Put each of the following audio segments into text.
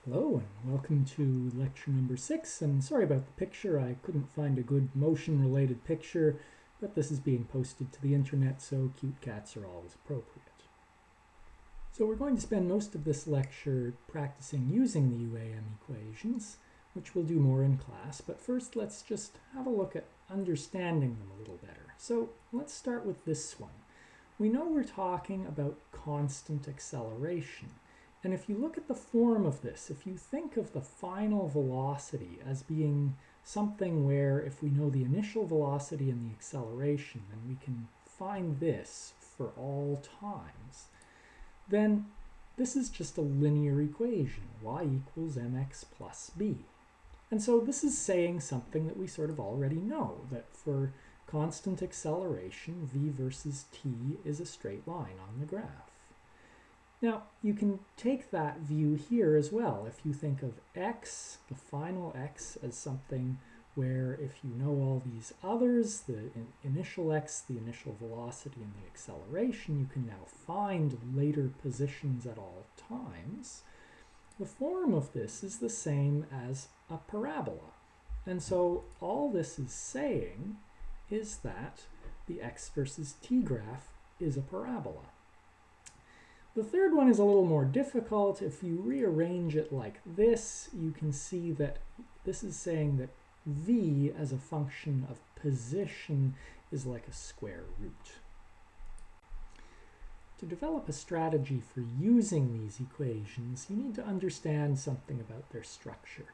Hello and welcome to lecture number 6, and sorry about the picture. I couldn't find a good motion related picture, but this is being posted to the internet, so cute cats are always appropriate. So we're going to spend most of this lecture practicing using the UAM equations, which we'll do more in class, but first let's just have a look at understanding them a little better. So let's start with this one. We know we're talking about constant acceleration. And if you look at the form of this, if you think of the final velocity as being something where if we know the initial velocity and the acceleration, then we can find this for all times, then this is just a linear equation, y equals mx plus b. And so this is saying something that we sort of already know, that for constant acceleration, v versus t is a straight line on the graph. Now, you can take that view here as well. If you think of x, the final x, as something where if you know all these others, the initial x, the initial velocity, and the acceleration, you can now find later positions at all times. The form of this is the same as a parabola. And so all this is saying is that the x versus t graph is a parabola. The third one is a little more difficult. If you rearrange it like this, you can see that this is saying that v as a function of position is like a square root. To develop a strategy for using these equations, you need to understand something about their structure.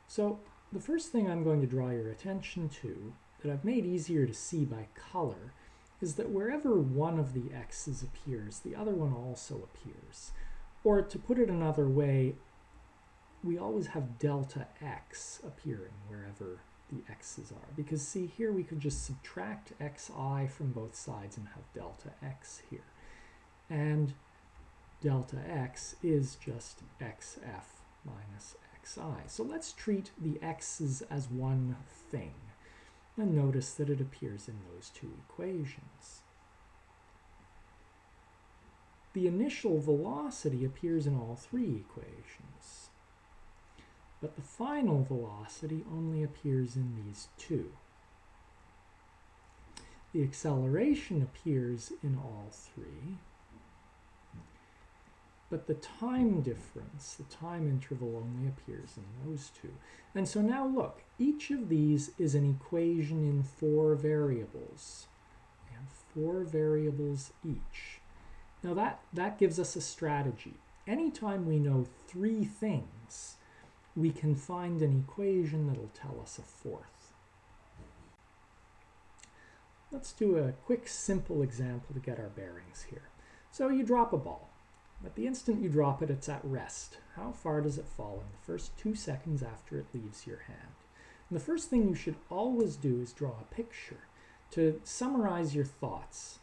So the first thing I'm going to draw your attention to, that I've made easier to see by color, is that wherever one of the x's appears, the other one also appears. Or to put it another way, we always have delta x appearing wherever the x's are. Because see, here we could just subtract xi from both sides and have delta x here. And delta x is just xf minus xi. So let's treat the x's as one thing. And notice that it appears in those two equations. The initial velocity appears in all three equations, but the final velocity only appears in these two. The acceleration appears in all three, but the time difference, the time interval, only appears in those two. And so now look, each of these is an equation in 4 variables. We have 4 variables each. Now that gives us a strategy. Anytime we know 3 things, we can find an equation that'll tell us a 4th. Let's do a quick, simple example to get our bearings here. So you drop a ball. At the instant you drop it, it's at rest. How far does it fall in the first 2 seconds after it leaves your hand? And the first thing you should always do is draw a picture to summarize your thoughts.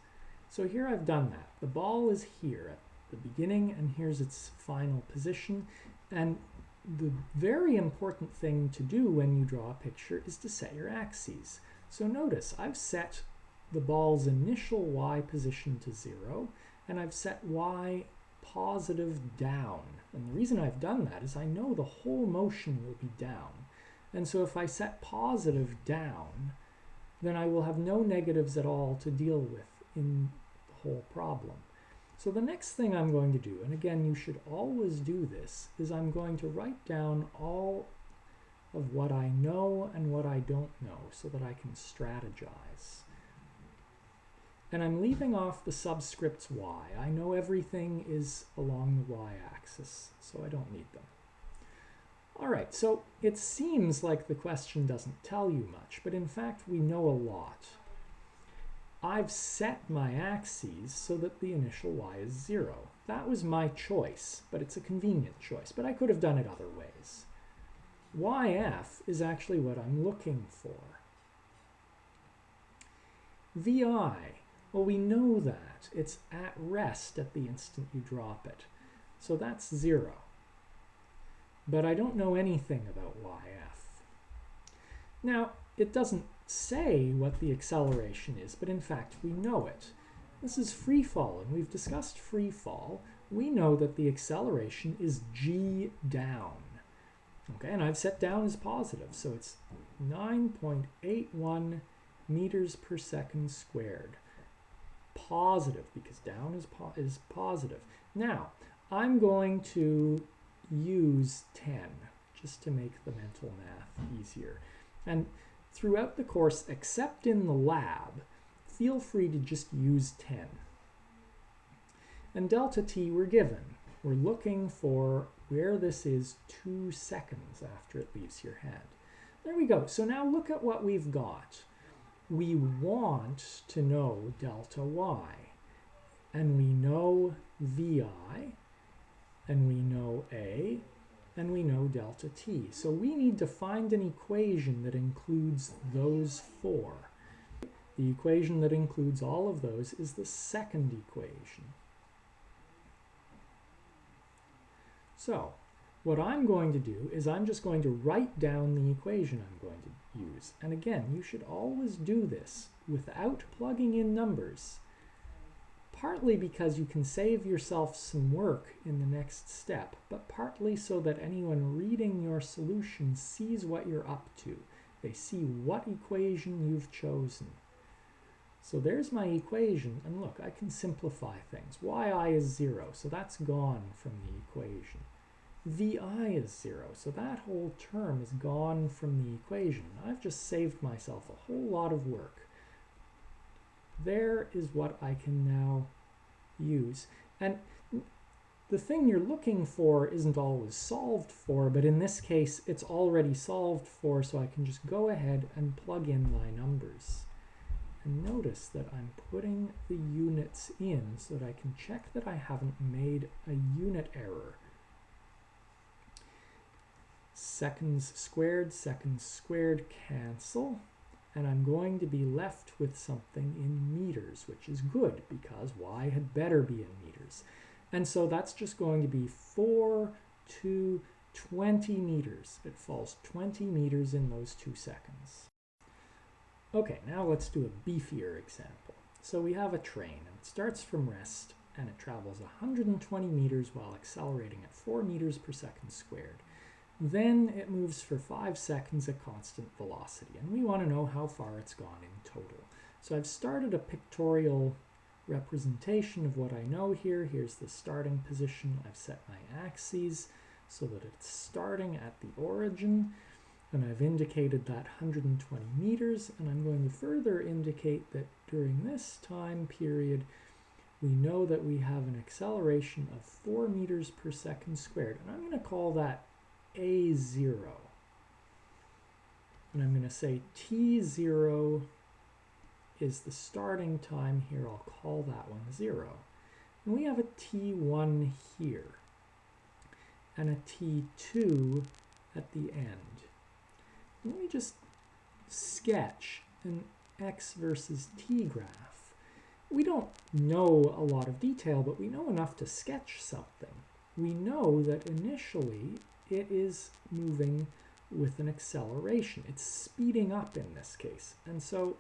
So here I've done that. The ball is here at the beginning, and here's its final position. And the very important thing to do when you draw a picture is to set your axes. So notice I've set the ball's initial y position to 0, and I've set y positive down. And the reason I've done that is I know the whole motion will be down. And so if I set positive down, then I will have no negatives at all to deal with in the whole problem. So the next thing I'm going to do, and again you should always do this, is I'm going to write down all of what I know and what I don't know so that I can strategize. And I'm leaving off the subscripts y. I know everything is along the y-axis, so I don't need them. All right, so it seems like the question doesn't tell you much, but in fact we know a lot. I've set my axes so that the initial y is 0. That was my choice, but it's a convenient choice, but I could have done it other ways. yf is actually what I'm looking for. vi, well, we know that. It's at rest at the instant you drop it. So that's 0. But I don't know anything about yf. Now, it doesn't say what the acceleration is, but in fact we know it. This is Freefall, and we've discussed Freefall. we know that the acceleration is g down. Okay, and I've set down as positive, so it's 9.81 meters per second squared. Positive, because down is positive. Now, I'm going to use 10, just to make the mental math easier. And throughout the course, except in the lab, feel free to just use 10. And delta t we're given. We're looking for where this is 2 seconds after it leaves your hand. There we go. So now look at what we've got. We want to know delta y. And we know vi, and we know a, and we know delta t. So we need to find an equation that includes those four. The equation that includes all of those is the second equation. So what I'm going to do is I'm just going to write down the equation I'm going to use. And again, you should always do this without plugging in numbers, partly because you can save yourself some work in the next step, but partly so that anyone reading your solution sees what you're up to. They see what equation you've chosen. So there's my equation, and look, I can simplify things. yi is 0, so that's gone from the equation. vi is 0, so that whole term is gone from the equation. I've just saved myself a whole lot of work. There is what I can now use. And the thing you're looking for isn't always solved for, but in this case, it's already solved for, so I can just go ahead and plug in my numbers. And notice that I'm putting the units in so that I can check that I haven't made a unit error. Seconds squared cancel, and I'm going to be left with something in meters, which is good because y had better be in meters. And so that's just going to be 4 to 20 meters. It falls 20 meters in those 2 seconds. Okay, now let's do a beefier example. So we have a train, and it starts from rest, and it travels 120 meters while accelerating at 4 meters per second squared. Then it moves for 5 seconds at constant velocity, and we want to know how far it's gone in total. So I've started a pictorial representation of what I know here. Here's the starting position. I've set my axes so that it's starting at the origin, and I've indicated that 120 meters, and I'm going to further indicate that during this time period, we know that we have an acceleration of 4 meters per second squared, and I'm going to call that A0. And I'm going to say T0 is the starting time here. I'll call that one 0. And we have a T1 here, and a T2 at the end. Let me just sketch an x versus t graph. We don't know a lot of detail, but we know enough to sketch something. We know that initially it is moving with an acceleration. It's speeding up in this case. And so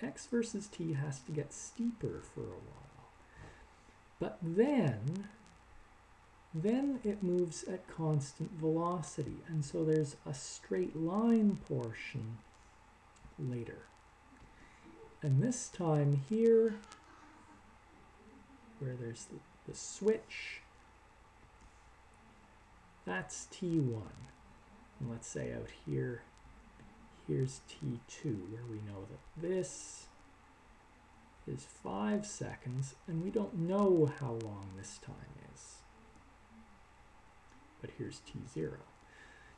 x versus t has to get steeper for a while. But then it moves at constant velocity, and so there's a straight line portion later. And this time here, where there's the switch, that's T1. And let's say out here, here's T2, where we know that this is 5 seconds, and we don't know how long this time is. But here's T0.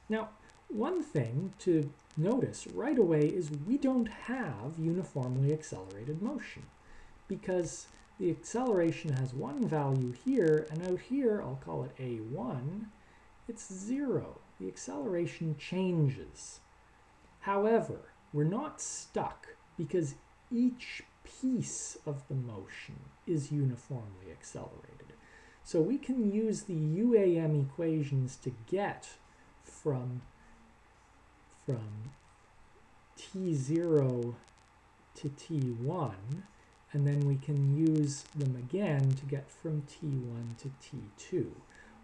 Now, one thing to notice right away is we don't have uniformly accelerated motion, because the acceleration has one value here, and out here, I'll call it A1, it's 0. The acceleration changes. However, we're not stuck because each piece of the motion is uniformly accelerated. So we can use the UAM equations to get from T0 to T1, and then we can use them again to get from T1 to T2.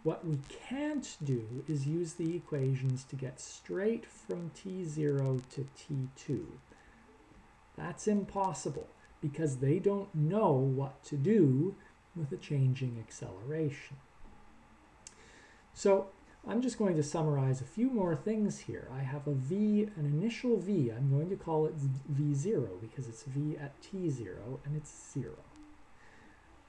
What we can't do is use the equations to get straight from T0 to T2. That's impossible because they don't know what to do with a changing acceleration. So I'm just going to summarize a few more things here. I have a v, an initial v. I'm going to call it v0 because it's v at t0 and it's 0.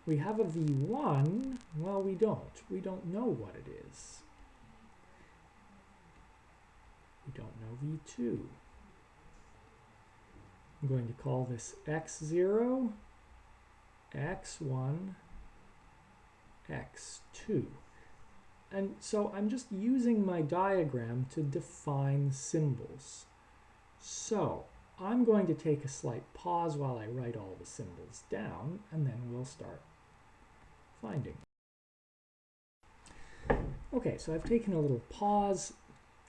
We have a v1. Well, we don't. We don't know what it is. We don't know v2. I'm going to call this x0, x1, x2. And so I'm just using my diagram to define symbols. So I'm going to take a slight pause while I write all the symbols down, and then we'll start finding. Okay, so I've taken a little pause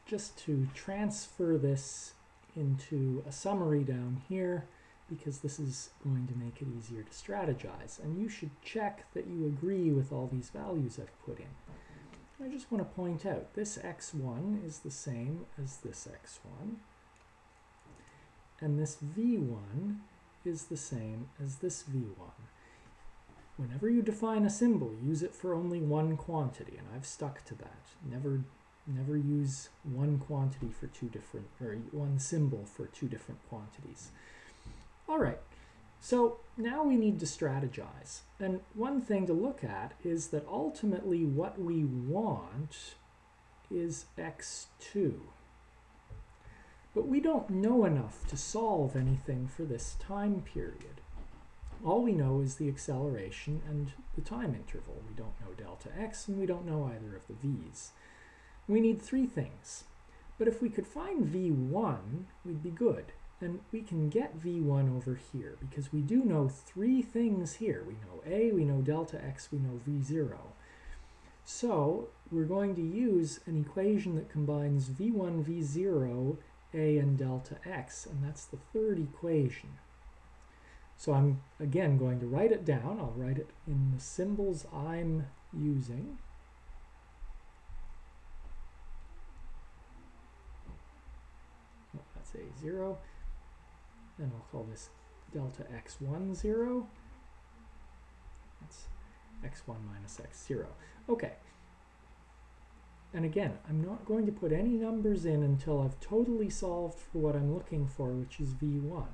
just to transfer this into a summary down here, because this is going to make it easier to strategize. And you should check that you agree with all these values I've put in. I just want to point out this x1 is the same as this x1, and this v1 is the same as this v1. Whenever you define a symbol, use it for only one quantity, and I've stuck to that. Never use one quantity for two different, or one symbol for two different quantities. All right. So now we need to strategize. And one thing to look at is that ultimately what we want is x2. But we don't know enough to solve anything for this time period. All we know is the acceleration and the time interval. We don't know delta x, and we don't know either of the v's. We need three things. But if we could find v1, we'd be good. And we can get v1 over here because we do know three things here. We know a, we know delta x, we know v0. So we're going to use an equation that combines v1, v0, a, and delta x, and that's the third equation. So I'm, again, going to write it down. I'll write it in the symbols I'm using. Oh, that's a0. And I'll call this delta x1, 0. That's x1 minus x0. Okay. And again, I'm not going to put any numbers in until I've totally solved for what I'm looking for, which is v1.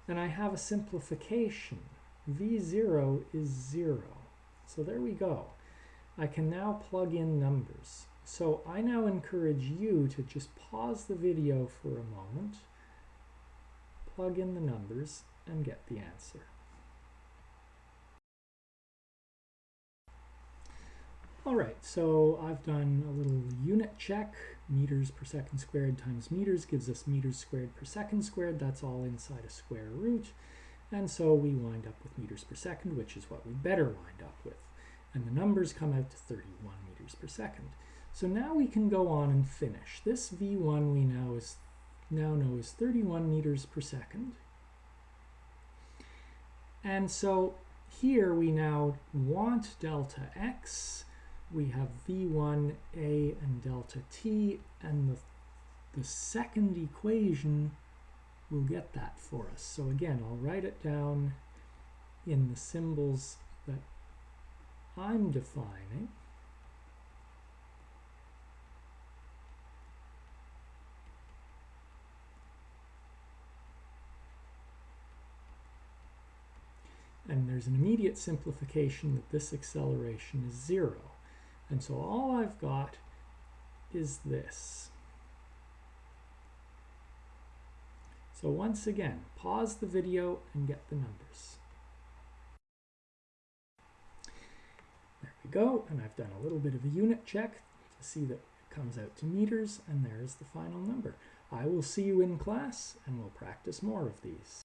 And I have a simplification. v0 is 0. So there we go. I can now plug in numbers. So I now encourage you to just pause the video for a moment, plug in the numbers, and get the answer. All right, so I've done a little unit check. Meters per second squared times meters gives us meters squared per second squared. That's all inside a square root. And so we wind up with meters per second, which is what we better wind up with. And the numbers come out to 31 meters per second. So now we can go on and finish. This v1 we now know is 31 meters per second. And so here we now want delta x. We have v1, a, and delta t, and the second equation will get that for us. So again, I'll write it down in the symbols that I'm defining. And there's an immediate simplification that this acceleration is 0. And so all I've got is this. So once again, pause the video and get the numbers. There we go, and I've done a little bit of a unit check to see that it comes out to meters, and there's the final number. I will see you in class, and we'll practice more of these.